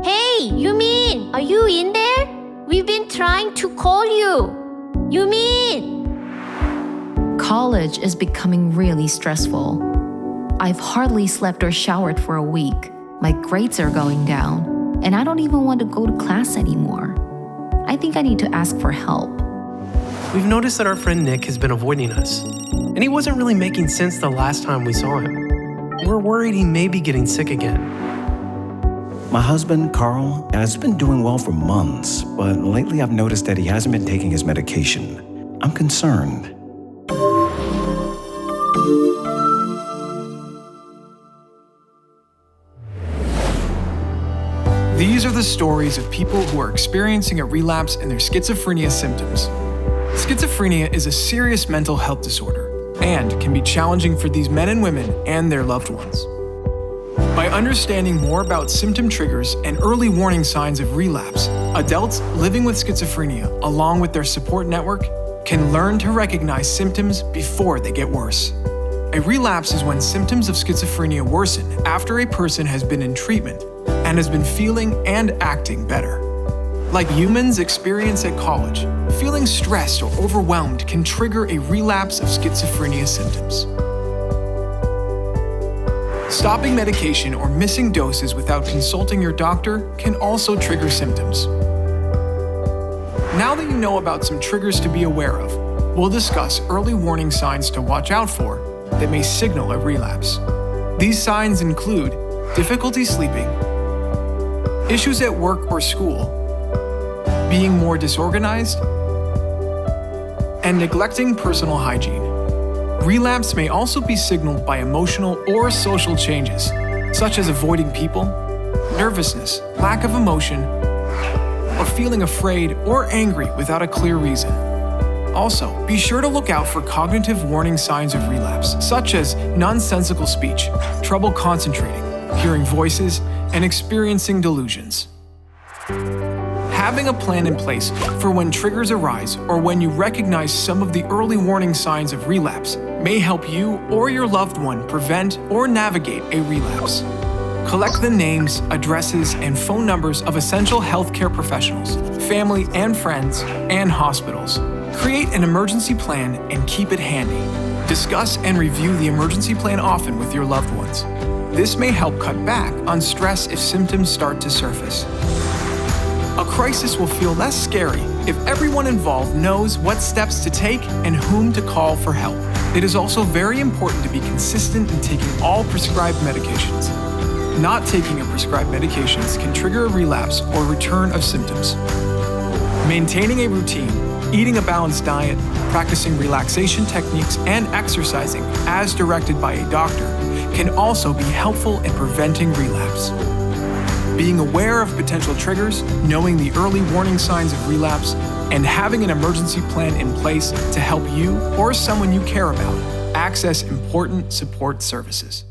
Hey, Yumin, are you in there? We've been trying to call you. Yumin! College is becoming really stressful. I've hardly slept or showered for a week. My grades are going down, and I don't even want to go to class anymore. I think I need to ask for help. We've noticed that our friend Nick has been avoiding us, and he wasn't really making sense the last time we saw him. We're worried he may be getting sick again. My husband, Carl, has been doing well for months, but lately I've noticed that he hasn't been taking his medication. I'm concerned. These are the stories of people who are experiencing a relapse in their schizophrenia symptoms. Schizophrenia is a serious mental health disorder and can be challenging for these men and women and their loved ones. By understanding more about symptom triggers and early warning signs of relapse, adults living with schizophrenia, along with their support network, can learn to recognize symptoms before they get worse. A relapse is when symptoms of schizophrenia worsen after a person has been in treatment and has been feeling and acting better. Like humans experience at college, feeling stressed or overwhelmed can trigger a relapse of schizophrenia symptoms. Stopping medication or missing doses without consulting your doctor can also trigger symptoms. Now that you know about some triggers to be aware of, we'll discuss early warning signs to watch out for that may signal a relapse. These signs include difficulty sleeping, issues at work or school, being more disorganized, and neglecting personal hygiene. Relapse may also be signaled by emotional or social changes, such as avoiding people, nervousness, lack of emotion, or feeling afraid or angry without a clear reason. Also, be sure to look out for cognitive warning signs of relapse, such as nonsensical speech, trouble concentrating, hearing voices, and experiencing delusions. Having a plan in place for when triggers arise or when you recognize some of the early warning signs of relapse may help you or your loved one prevent or navigate a relapse. Collect the names, addresses, and phone numbers of essential healthcare professionals, family and friends, and hospitals. Create an emergency plan and keep it handy. Discuss and review the emergency plan often with your loved ones. This may help cut back on stress if symptoms start to surface. A crisis will feel less scary if everyone involved knows what steps to take and whom to call for help. It is also very important to be consistent in taking all prescribed medications. Not taking a prescribed medications can trigger a relapse or return of symptoms. Maintaining a routine, eating a balanced diet, practicing relaxation techniques, and exercising as directed by a doctor can also be helpful in preventing relapse. Being aware of potential triggers, knowing the early warning signs of relapse, and having an emergency plan in place to help you or someone you care about access important support services.